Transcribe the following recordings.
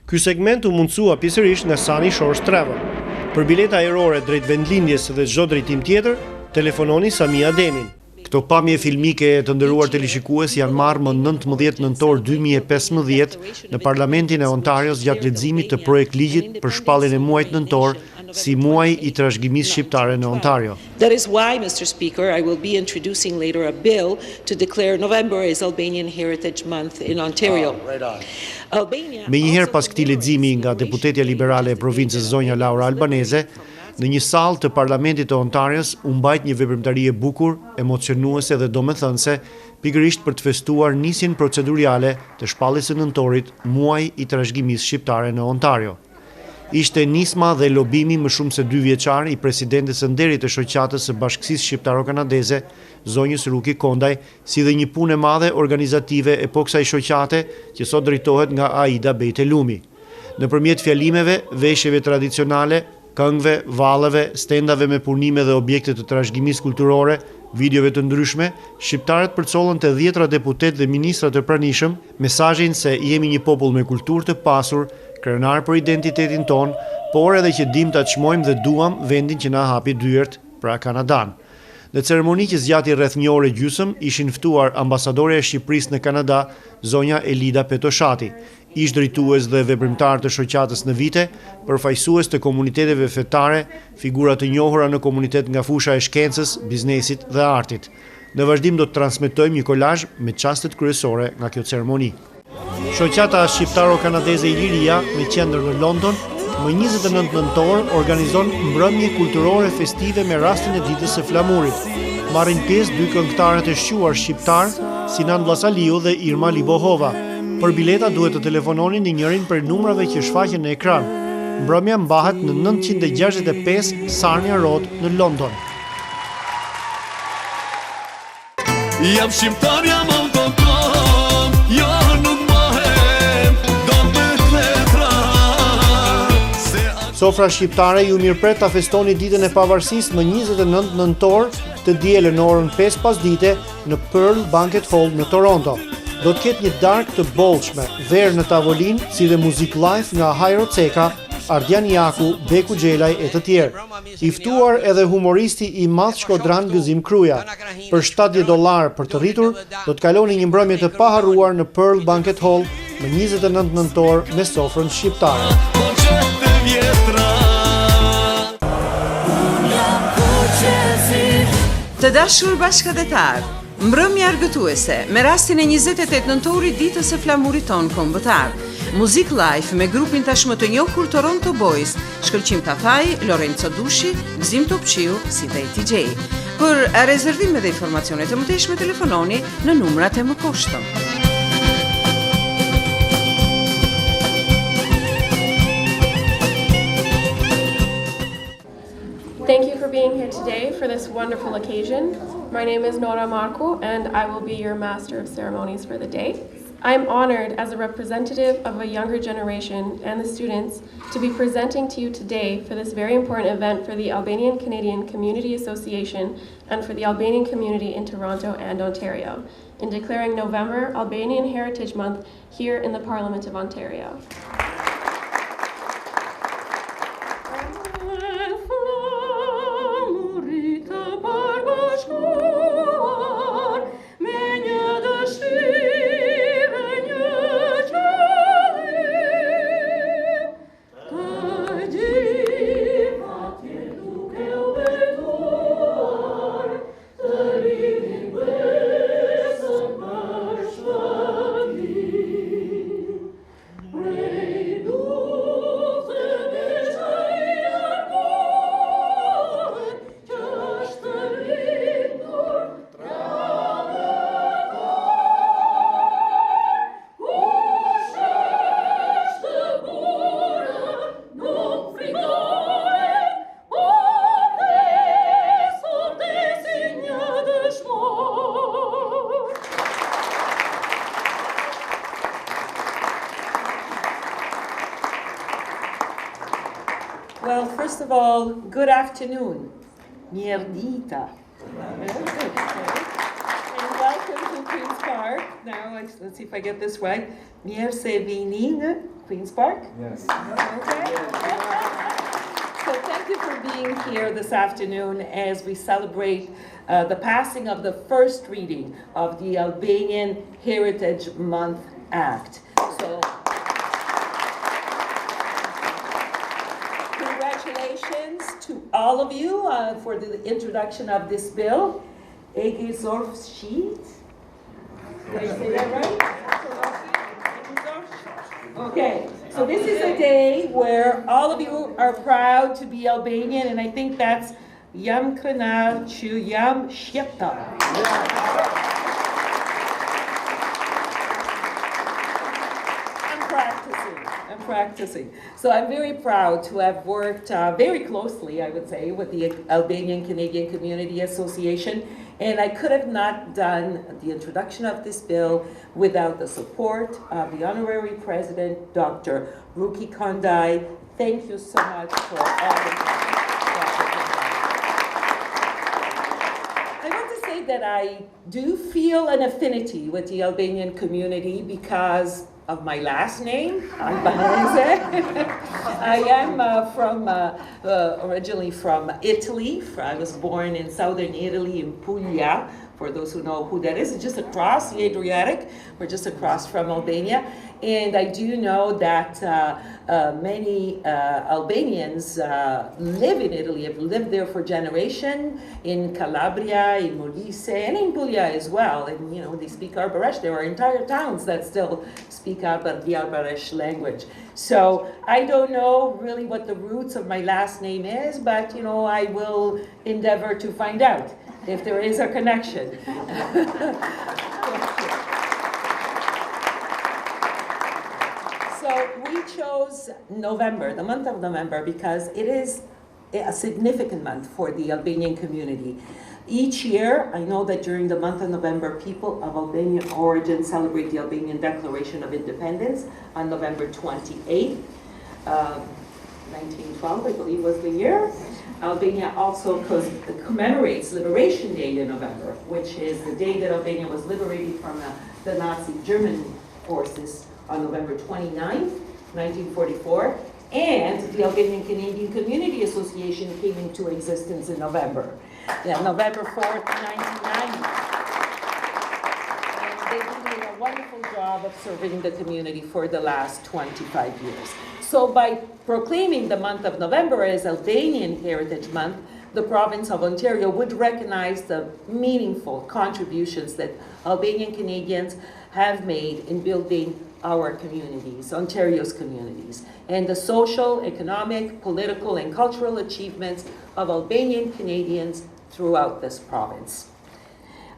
Ky segment u mundsua pjesërisht nga Sani Shores Travel. Për bileta ajrore drejt vendlindjes dhe çdo drejtim tjetër, telefononi Samia Demin. Këto pamje filmike të nderuar teleshikues janë marrë më 19 nëntor 2015 në Parlamentin e Ontarios gjatë leximit të projekt-ligjit për shpalljen e muajit nëntor si muaji I trashëgimisë shqiptare në Ontario. That is why, Mr. Speaker, I will be introducing later a bill to declare November as Albanian Heritage Month in Ontario. Me njëherë pas këtij leximi nga deputetja liberale e provincës zonja Laura Albanese, në një sallë të Parlamentit të Ontarios u mbajt një veprimtari e bukur, emocionuese dhe domethënëse, pikërisht për të festuar nisjen procedurale të shpalljes së nëntorit, muaji I trashëgimisë shqiptare në Ontario. Ishte Nisma dhe lobimi më shumë se 2 vjeçar I presidentes së nderit të Shoqatës së Bashkisë Shqiptaro-Kanadeze, zonjës Ruki Kondaj, si dhe një punë e madhe organizative e kësaj shoqate që sot drejtohet nga Aida Bejtelumi. Nëpërmjet fjalimeve, veshjeve tradicionale, këngëve, vallëve, stendave me punime dhe objekte të trashëgimisë kulturore, videove të ndryshme, shqiptarët përcollën te 10 deputet dhe ministra të pranishëm mesazhin se jemi një popull me kulturë të pasur, krenar për identitetin ton, por edhe që dim ta çmojmë dhe duam vendin që na hapi dyert, pra Kanadan. Në ceremoni që zgjati rreth një ore gjysmë, ishin ftuar ambasadorja e Shqipërisë në Kanada, zonja Elida Petoshati, ish drejtues dhe veprimtar të Shoqatës në vite, përfaqësues të komuniteteve fetare, figura të njohura në komunitet nga fusha e shkencës, biznesit dhe artit. Në vazhdim do të transmetojmë një kolazh me çastet kryesore nga kjo ceremoni. Shoqata shqiptaro-kanadeze Iliria, me qendër në London, më 29 nëntor organizon mbrëmje kulturore festive me rastin e ditës së flamurit. Marrin pjesë 2 këngëtarët e shquar shqiptar, Sinan Vllasaliu dhe Irma Libohova. Për bileta duhet të telefononi në njërin për numrave që shfaqen në ekran. Mbrëmja mbahet në 965 Sarnia Road në London. Jam shqiptar, jam autokton, jo nuk mohem, do të thetra. Sofra shqiptare ju mirëpret ta festoni ditën e pavarësisë më 29 nëntor të dielën në orën 5 pasdite në Pearl Banquet Hall në Toronto. Do të ketë një darkë të bollshme, verë në tavolinë, si dhe muzikë live nga Hajro Ceka, Ardian Jaku, Beku Xhelaj e të tjerë. I ftuar edhe humoristi I madh shkodran Gëzim Kruja. Për $70 për të rritur, do të kaloni një mbrëmje të paharruar në Pearl Banquet Hall më 29 nëntor me sofrën shqiptare. Të dashur bashkëdhetar, mbrëmje argëtuese me rastin e 28 nëntorit ditës së flamurit ton kombëtar. Muzik live me grupin tashmë të njohur Toronto Boys, Shkëlqim Tafaj, Lorenzo Dushi, Gzim Topqiu, si dhe DJ. Për rezervime dhe informacione të mëtejshme telefononi në numrat e mëposhtëm. Thank you for being here today for this wonderful occasion. My name is Nora Marco and I will be your Master of Ceremonies for the day. I am honored as a representative of a younger generation and the students to be presenting to you today for this very important event for the Albanian Canadian Community Association and for the Albanian community in Toronto and Ontario, in declaring November Albanian Heritage Month here in the Parliament of Ontario. Well, first of all, good afternoon. Mierdita. And welcome to Queen's Park. Park. Now, let's see if I get this right. Mirë se vini, Queen's Park? Yes. Okay. So thank you for being here this afternoon as we celebrate the passing of the first reading of the Albanian Heritage Month Act. So congratulations to all of you for the introduction of this bill. Ege Zorfschiet. Did I say that right? Okay, so this is a day where all of you are proud to be Albanian, and I think that's Jam Kënaq që jam shqiptar. I'm practicing. So I'm very proud to have worked very closely, I would say, with the Albanian Canadian Community Association. And I could have not done the introduction of this bill without the support of the Honorary President, Dr. Ruki Kondaj. Thank you so much for all the I want to say that I do feel an affinity with the Albanian community because of my last name, Albanese. I am originally from Italy. I was born in southern Italy, in Puglia. For those who know who that is, it's just across the Adriatic. We're just across from Albania. And I do know that many Albanians live in Italy, have lived there for generations, in Calabria, in Molise, and in Puglia as well. And you know, they speak Arbëresh. There are entire towns that still speak the Arbëresh language. So I don't know really what the roots of my last name is, but you know, I will endeavor to find out if there is a connection. So we chose November, the month of November, because it is a significant month for the Albanian community. Each year, I know that during the month of November, people of Albanian origin celebrate the Albanian Declaration of Independence on November 28th. 1912, I believe, was the year. Albania also commemorates Liberation Day in November, which is the day that Albania was liberated from the Nazi German forces on November 29th, 1944. And the Albanian Canadian Community Association came into existence in November. Yeah, November 4th, 1990. And they've been doing a wonderful job of serving the community for the last 25 years. So by proclaiming the month of November as Albanian Heritage Month, the province of Ontario would recognize the meaningful contributions that Albanian Canadians have made in building our communities, Ontario's communities, and the social, economic, political, and cultural achievements of Albanian Canadians throughout this province.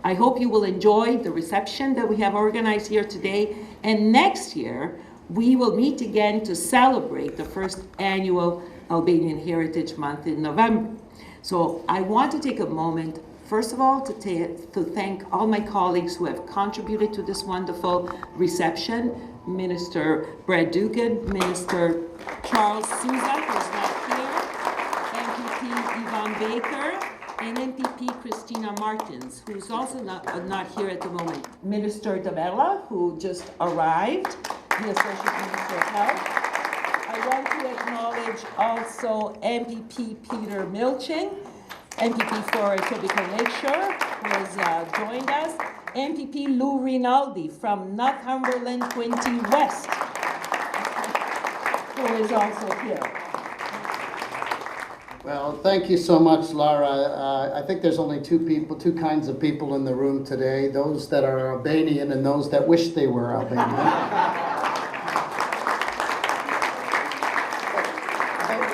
I hope you will enjoy the reception that we have organized here today, and next year, we will meet again to celebrate the first annual Albanian Heritage Month in November. So I want to take a moment, first of all, to thank all my colleagues who have contributed to this wonderful reception. Minister Brad Dugan, Minister Charles Souza, who's not here, MPP Yvonne Baker, and MPP Christina Martins, who's also not here at the moment. Minister Davella, who just arrived, the Associate Minister of Health. I want to acknowledge also MPP Peter Milching, MPP for Etobicoke Lakeshore, who has joined us. MPP Lou Rinaldi from Northumberland 20 West, who is also here. Well, thank you so much, Laura. I think there's only two kinds of people in the room today, those that are Albanian and those that wish they were Albanian.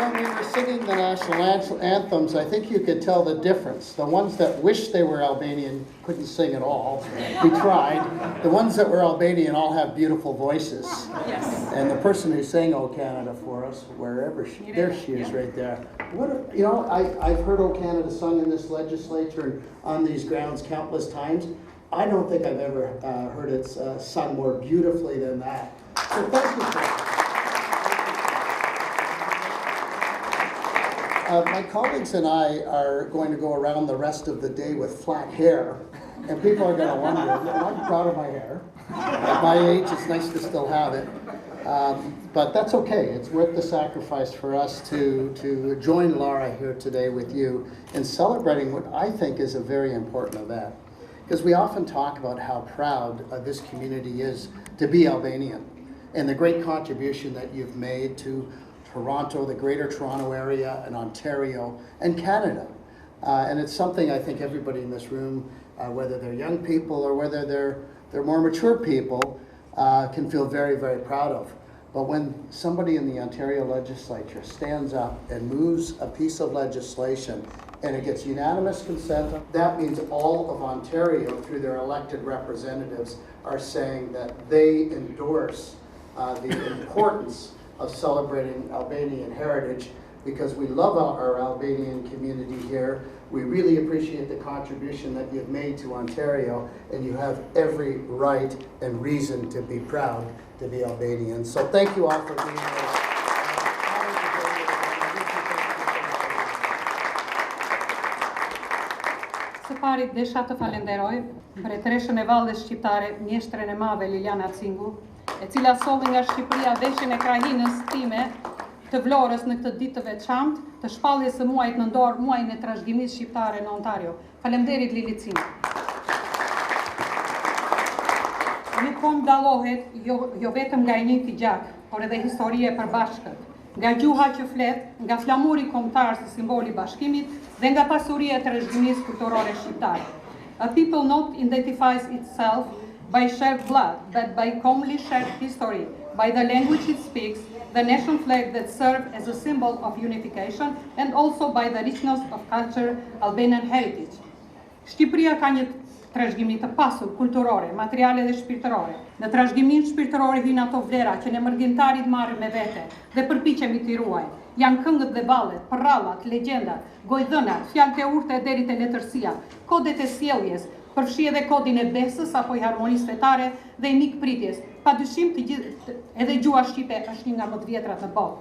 When we were singing the national anthems, I think you could tell the difference. The ones that wished they were Albanian couldn't sing at all. We tried. The ones that were Albanian all have beautiful voices. Yes. And the person who sang "O Canada" for us, wherever there she is, right there. I've heard "O Canada" sung in this legislature and on these grounds countless times. I don't think I've ever heard it sung more beautifully than that. So thank you for that. My colleagues and I are going to go around the rest of the day with flat hair And people are going to wonder, and I'm proud of my hair. At my age, it's nice to still have it. But that's okay. It's worth the sacrifice for us to join Laura here today with you in celebrating what I think is a very important event. Because we often talk about how proud this community is to be Albanian and the great contribution that you've made to Toronto, the Greater Toronto Area, and Ontario, and Canada. And it's something I think everybody in this room, whether they're young people or whether they're more mature people, can feel very, very proud of. But when somebody in the Ontario legislature stands up and moves a piece of legislation and it gets unanimous consent, that means all of Ontario, through their elected representatives, are saying that they endorse the importance of celebrating Albanian heritage, because we love our Albanian community here. We really appreciate the contribution that you've made to Ontario, and you have every right and reason to be proud to be Albanian. So thank you all for being here. Së pari desha të falenderoj mbretëreshën e Vallës Shqiptare, mjeshtren e madhe Liliana Cingu, e cila solli nga Shqipëria veshjen e krahinës time të Vlorës në këtë ditë të veçantë të shpalljes së muajit nëntor, muajin e trashëgimisë shqiptare në Ontario. Faleminderit Lili Cingu. Një kom dallohet jo vetëm nga e njëjti gjak, por edhe historie e përbashkët, nga gjuha që flet, nga flamuri kombëtar si simboli i bashkimit dhe nga pasuria e trashëgimisë kulturore shqiptare. A people not identifies itself by shared blood, but by commonly shared history, by the language it speaks, the national flag that serves as a symbol of unification, and also by the richness of culture, Albanian heritage. Shqipëria ka një trashëgimi të pasur, kulturore, materiale dhe shpirtërore. Në trashëgimin shpirtërore hyn ato vlera që ne mërgjimtarit marrim me vete dhe përpiqemi t'i ruajmë. Janë këngët dhe vallet, përrallat, legjendat, gojdhënat, fjalët e urtë e derit e letërsia, kodet e sjelljes, përfshi edhe kodin e besës apo i harmonisë fetare dhe i mikpritjes. Padyshim edhe gjuha shqipe është një nga më të vjetrat në botë.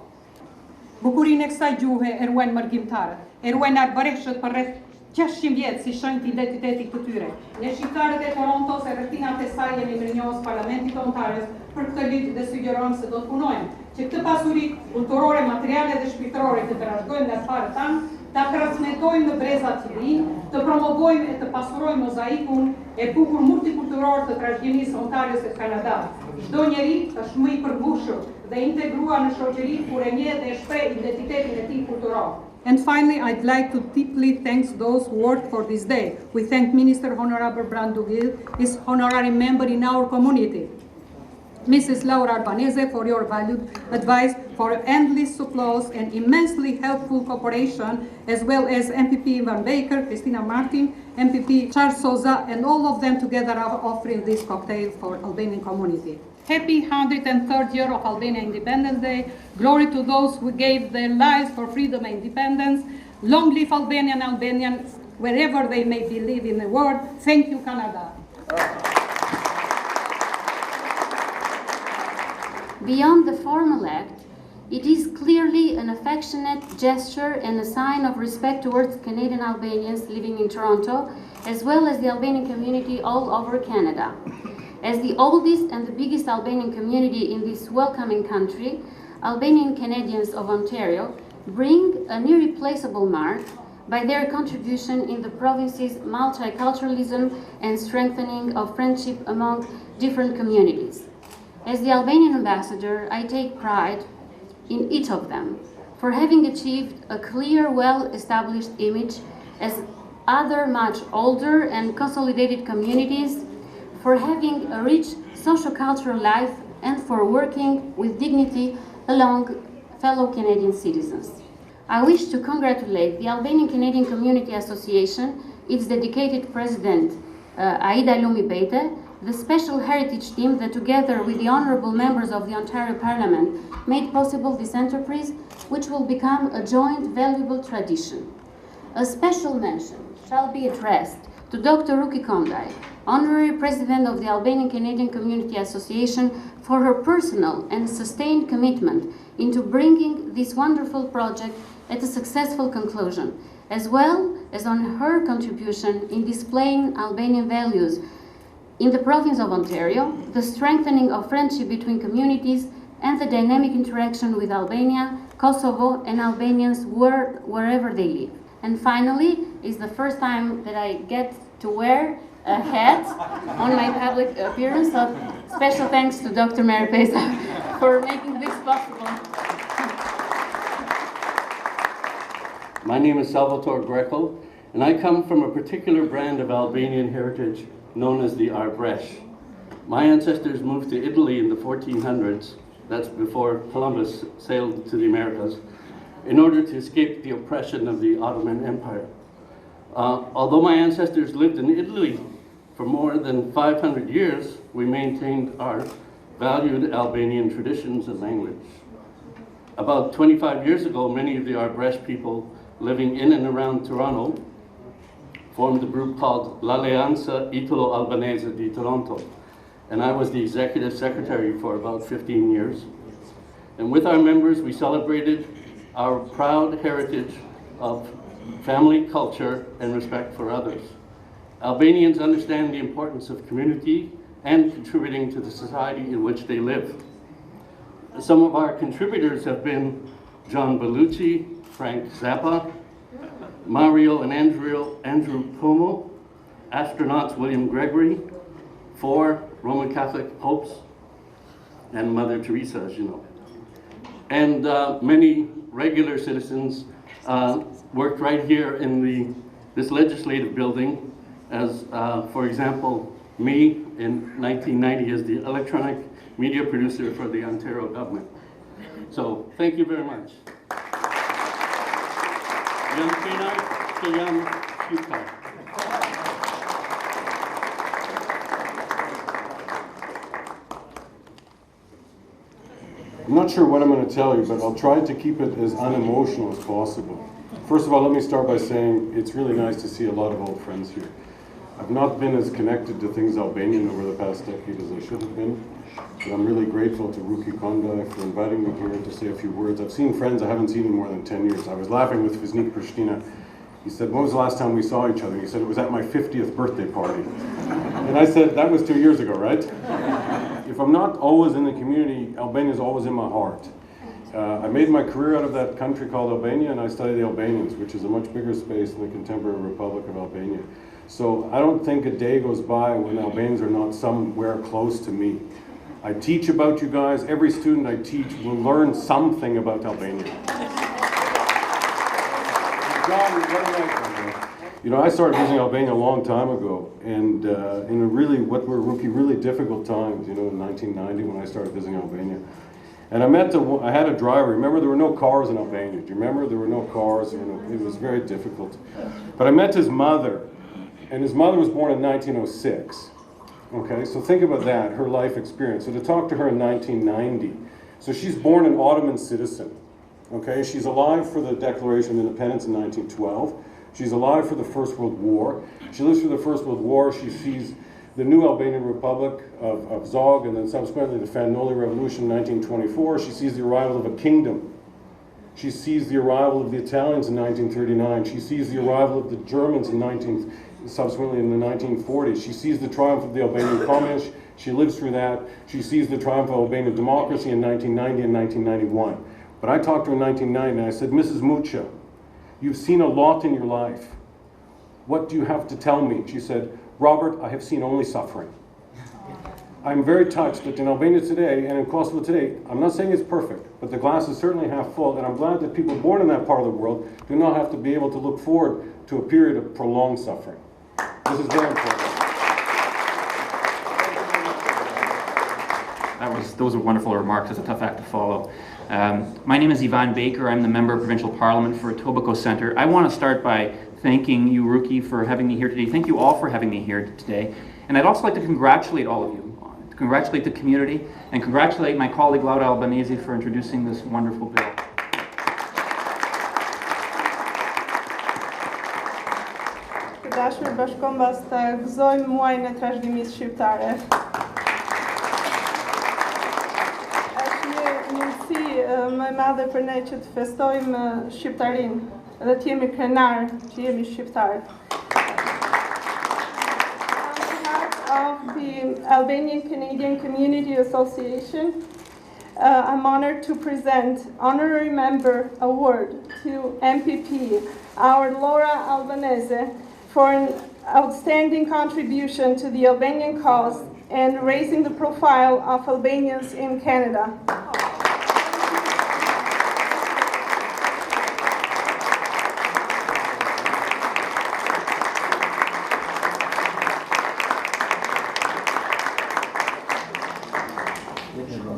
Bukurinë e kësaj gjuhe e ruajnë mërgjimtarët, e ruajnë arbëreshët për rreth 600 vjetë si shenjë të identitetit të tyre. Ne shqiptarët e Torontos e rrethinat e saj jemi mirënjohës Parlamentit të Ontarës për këtë ligjë dhe sugjerojmë se do të punojmë që këtë pasuri kulturore, materiale dhe shpirtërore të trashëgojmë nga parët tanë, ta transmetojmë në brezat të rinj, të promovojmë e të pasurojmë mozaikun e bukur multikulturor të trashëgimisë Ontarios e Kanadas. Çdo njeri është më i përmbushur dhe integruar në shoqëri kur e njeh dhe e shpreh identitetin e tij kulturor. And finally, I'd like to deeply thank those who worked for this day. We thank Minister Honorable Brandugil, his honorary member in our community. Mrs. Laura Albanese, for your valued advice, for endless applause and immensely helpful cooperation, as well as MPP Ivan Baker, Christina Martin, MPP Charles Souza, and all of them together are offering this cocktail for Albanian community. Happy 103rd year of Albania Independence Day. Glory to those who gave their lives for freedom and independence. Long live Albanian Albanians, wherever they may be live in the world. Thank you, Canada. Beyond the formal act, it is clearly an affectionate gesture and a sign of respect towards Canadian Albanians living in Toronto, as well as the Albanian community all over Canada. As the oldest and the biggest Albanian community in this welcoming country, Albanian Canadians of Ontario bring an irreplaceable mark by their contribution in the province's multiculturalism and strengthening of friendship among different communities. As the Albanian ambassador, I take pride in each of them for having achieved a clear, well-established image as other much older and consolidated communities, for having a rich socio-cultural life, and for working with dignity along fellow Canadian citizens. I wish to congratulate the Albanian Canadian Community Association, its dedicated president, Aida Lumi Bete, the special heritage team that together with the honorable members of the Ontario Parliament made possible this enterprise, which will become a joint valuable tradition. A special mention shall be addressed to Dr. Ruki Kondaj, Honorary President of the Albanian Canadian Community Association, for her personal and sustained commitment into bringing this wonderful project at a successful conclusion, as well as on her contribution in displaying Albanian values in the province of Ontario, the strengthening of friendship between communities, and the dynamic interaction with Albania, Kosovo, and Albanians wherever they live. And finally, it's the first time that I get to wear a hat on my public appearance, so special thanks to Dr. Mary Pesa for making this possible. My name is Salvatore Greco, and I come from a particular brand of Albanian heritage known as the Arbresh. My ancestors moved to Italy in the 1400s, that's before Columbus sailed to the Americas, in order to escape the oppression of the Ottoman Empire. Although my ancestors lived in Italy for more than 500 years, we maintained our valued Albanian traditions and language. About 25 years ago, many of the Arbresh people living in and around Toronto formed a group called L'Alleanza Italo-Albanese di Toronto, and I was the executive secretary for about 15 years. And with our members, we celebrated our proud heritage of family culture and respect for others. Albanians understand the importance of community and contributing to the society in which they live. Some of our contributors have been John Bellucci, Frank Zappa, Mario and Andrew Cuomo, astronauts William Gregory, 4 Roman Catholic popes, and Mother Teresa, as you know. And many regular citizens worked right here in this legislative building, as, for example, me in 1990 as the electronic media producer for the Ontario government. So, thank you very mush. I'm not sure what I'm going to tell you, but I'll try to keep it as unemotional as possible. First of all, let me start by saying it's really nice to see a lot of old friends here. I've not been as connected to things Albanian over the past decade as I should have been, but I'm really grateful to Ruki Kondaj for inviting me here to say a few words. I've seen friends I haven't seen in more than 10 years. I was laughing with Viznik Pristina. He said, when was the last time we saw each other? He said, it was at my 50th birthday party. And I said, that was 2 years ago, right? If I'm not always in the community, Albania is always in my heart. I made my career out of that country called Albania, and I studied the Albanians, which is a much bigger space than the contemporary Republic of Albania. So I don't think a day goes by when Albanians are not somewhere close to me. I teach about you guys. Every student I teach will learn something about Albania. You know, I started visiting Albania a long time ago, and in a really, what were really difficult times, you know, in 1990 when I started visiting Albania. And I had a driver. Remember, there were no cars in Albania. Do you remember? There were no cars. You know, it was very difficult. But I met his mother, and his mother was born in 1906. Okay, so think about that, her life experience. So to talk to her in 1990, so she's born an Ottoman citizen. Okay, she's alive for the Declaration of Independence in 1912. She's alive for the First World War. She lives through the First World War. She sees the new Albanian Republic of Zog, and then subsequently the Fanoli Revolution in 1924. She sees the arrival of a kingdom. She sees the arrival of the Italians in 1939. She sees the arrival of the Germans subsequently in the 1940s. She sees the triumph of the Albanian communists. She lives through that. She sees the triumph of Albanian democracy in 1990 and 1991. But I talked to her in 1990 and I said, Mrs. Mucha, you've seen a lot in your life. What do you have to tell me? She said, Robert, I have seen only suffering. I'm very touched that in Albania today and in Kosovo today, I'm not saying it's perfect, but the glass is certainly half full, and I'm glad that people born in that part of the world do not have to be able to look forward to a period of prolonged suffering. This is very important. Those were wonderful remarks. It's a tough act to follow. My name is Ivan Baker. I'm the member of Provincial Parliament for Etobicoke Centre. I want to start by thanking you, Ruki, for having me here today. Thank you all for having me here today. And I'd also like to congratulate all of you, congratulate the community, and congratulate my colleague Laura Albanese for introducing this wonderful bill. Të dashur bashkëkombës, të gëzojmë muajin e Trashëmisë Shqiptare. Është një mundësi më e madhe për ne që të festojmë shqiptarinë, dhe të jemi krenar që jemi shqiptarë. On behalf of the Albanian Canadian Community Association, I'm honored to present Honorary Member Award to MPP, our Laura Albanese, for an outstanding contribution to the Albanian cause and raising the profile of Albanians in Canada.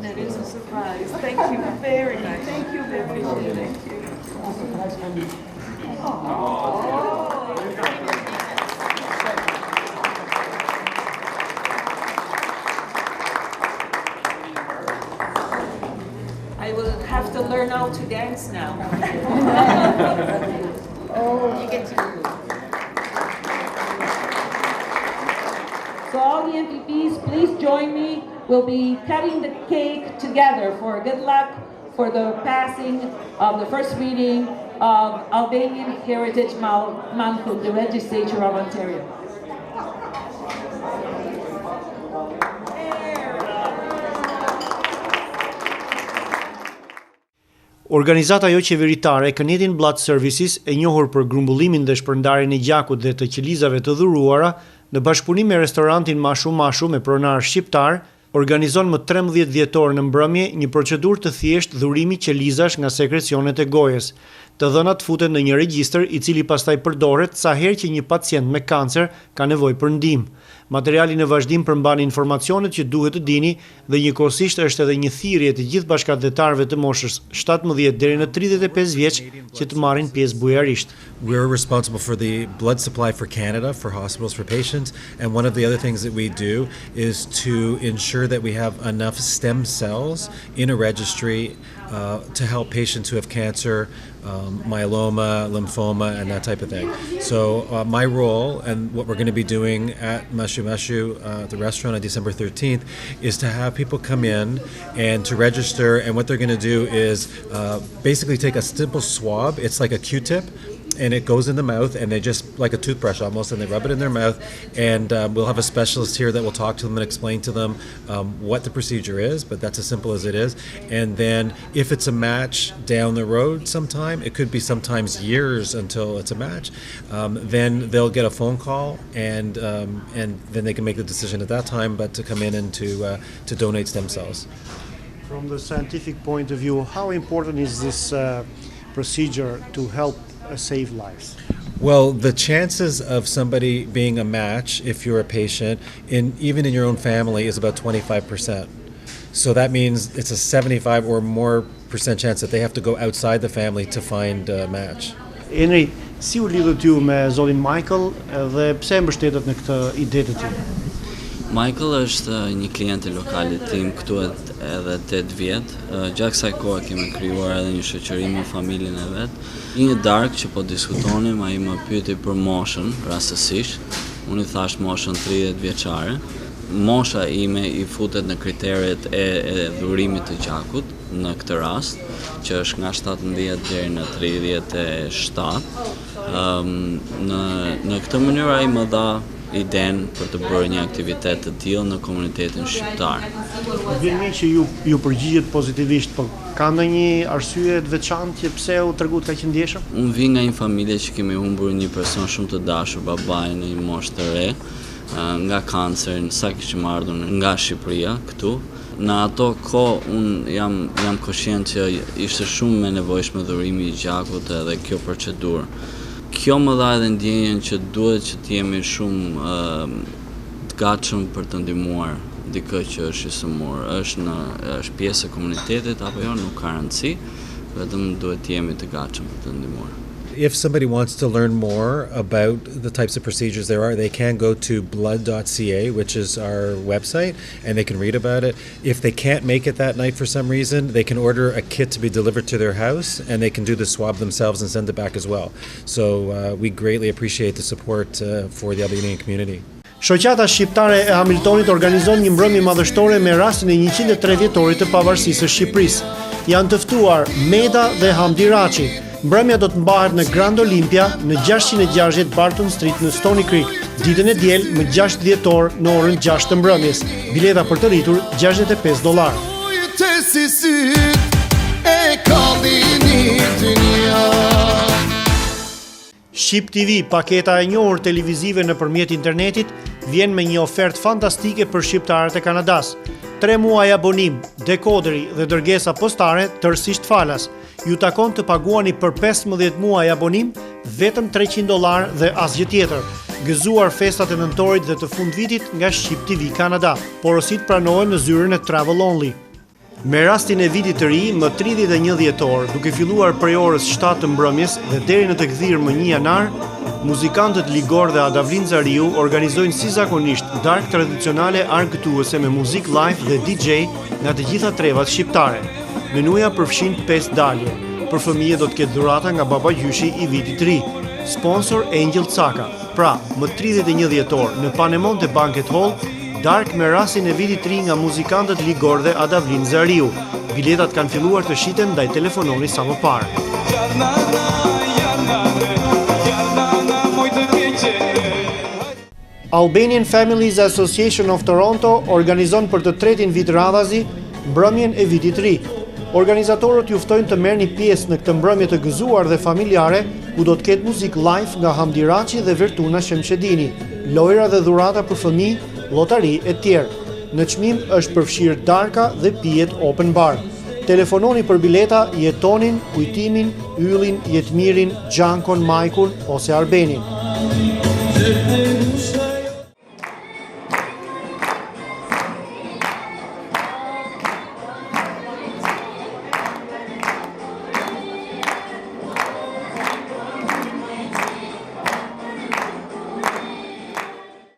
That is a surprise. Thank you very much. Thank you very much. Thank you. I will have to learn how to dance now. You get to. So all the MPPs, please join me. We'll be cutting the cake together for good luck for the passing of the first reading of Albanian Heritage Month in the Legislature of Ontario. Organizata jo qeveritare Canadian Blood Services, e njohur për grumbullimin dhe shpërndarjen e gjakut dhe të qelizave të dhuruara, në bashkëpunim me restorantin Mashu me pronar shqiptar, organizon më 13 dhjetor në mbrëmje një procedurë të thjeshtë dhurimi qelizash nga sekrecionet e gojës. Të dhënat futen në një regjistër i cili pastaj përdoret sa herë që një pacient me kancer ka nevojë për ndihmë. Materiali në vazhdim përmban informacionet që duhet të dini dhe njëkohësisht është edhe një thirrje të gjithë bashkëdhetarëve të moshës 17 deri në 35 vjeç që të marrin pjesë bujarisht. We're responsible for the blood supply for Canada, for hospitals, for patients, and one of the other things that we do is to ensure that we have enough stem cells in a registry to help patients who have cancer, myeloma, lymphoma, and that type of thing. So my role and what we're going to be doing at Mashu the restaurant on December 13th, is to have people come in and to register, and what they're going to do is basically take a simple swab. It's like a Q-tip, and it goes in the mouth, and they just, like a toothbrush almost, and they rub it in their mouth, and we'll have a specialist here that will talk to them and explain to them what the procedure is, but that's as simple as it is. And then if it's a match down the road sometime, it could be sometimes years until it's a match, then they'll get a phone call, and then they can make the decision at that time, but to come in and to donate stem cells. From the scientific point of view, how important is this procedure to help save lives? Well, the chances of somebody being a match, if you're a patient, even in your own family, is about 25%. So that means it's a 75 or more % chance that they have to go outside the family to find a match. Henry, si u lidhët ju me zotin Michael dhe pse mbështetet në këtë ide të tij? Michael është një klient i lokalit tim këtu edhe 8 vjet. Gjatë kësaj kohe kemi krijuar edhe një shoqëri me familjen e vet. Një darkë që po diskutonim, ai më pyeti për moshën rastësisht. Unë i thash moshën 30 vjeçare. Mosha ime i futet në kriteret e dhurimit të gjakut në këtë rast, që është nga 17 deri në 37. Në këtë mënyrë ai më dha iden për të bërë një aktivitet të tillë në komunitetin shqiptar. Vjen mirë që ju përgjigjet pozitivisht, po ka ndonjë arsye të veçantë që pse u treguat kaq i ndjeshëm? Unë vi nga një familje që kemi humbur një person shumë të dashur, babain në një moshë të re, nga kancer, sa kishim ardhur nga Shqipëria këtu. Në ato kohë unë jam koshient që ishte shumë me nevojshme dhurimi i gjakut edhe kjo procedurë. Kjo më dha edhe ndjenjen që duhet që të jemi shumë të gatshëm për të ndihmuar dikë që është i sëmur. Është pjesë e komunitetit apo jo, nuk ka rëndësi, vetëm duhet të jemi të gatshëm për të ndihmuar. If somebody wants to learn more about the types of procedures there are, they can go to blood.ca, which is our website, and they can read about it. If they can't make it that night for some reason, they can order a kit to be delivered to their house, and they can do the swab themselves and send it back as well. So we greatly appreciate the support for the Albanian community. Shoqata Shqiptare e Hamiltonit organizon një mbrëmje madhështore me rastin e 103 vjetorit të pavarësisë së Shqipërisë. Janë të ftuar Meda dhe Hamdi Raçi, Mbrëmja do të mbahet në Grand Olympia në 660 Barton Street në Stony Creek, ditën e diel më 6 dhjetor në orën 6 të mbrëmjes. Bileta për të rritur $65. Shqip TV, paketa e njohur televizive nëpërmjet internetit, vjen me një ofertë fantastike për shqiptarët e Kanadas. 3 muaj abonim, dekoderi dhe dërgesa postare tërësisht falas. Ju takon të paguani për 15 muaj abonim vetëm $300 dhe asgjë tjetër. Gëzuar festat e nëntorit dhe të fundvitit nga Shqip TV Kanada. Porosit pranohen në zyrën e Travel Only. Me rastin e vitit të ri, më 31 dhjetor, duke filluar prej orës 7 të mbrëmjes dhe deri në të gdhirë më 1 janar, muzikantët Ligor dhe Adavlin Zariu organizojnë si zakonisht dark tradicionale argëtuese me muzik live dhe DJ nga të gjitha trevat shqiptare. Menuja përfshin 5 dalje. Për fëmijë do të ketë dhurata nga baba gjyshi i vitit të ri. Sponsor Angel Caka. Pra, më 31 dhjetor në Panemonte Banquet Hall, dark me rastin e vitit të ri nga muzikantët Ligor dhe Adavlin Zariu. Biletat kanë filluar të shiten ndaj telefononi sa më parë. Albanian Families Association of Toronto organizon për të tretin vit radhazi mbrëmjen e vitit të ri. Organizatorët ju ftojnë të merrni pjesë në këtë mbrëmje të gëzuar dhe familjare, ku do të ketë muzik live nga Hamdi Raçi dhe Vertuna Shemshedini, lojra dhe dhurata për fëmijë, llotari e tjerë. Në çmim është përfshirë darka dhe pijet open bar. Telefononi për bileta Jetonin, Kujtimin, Yllin, Jetmirin, Gjankon, Majkun ose Arbenin.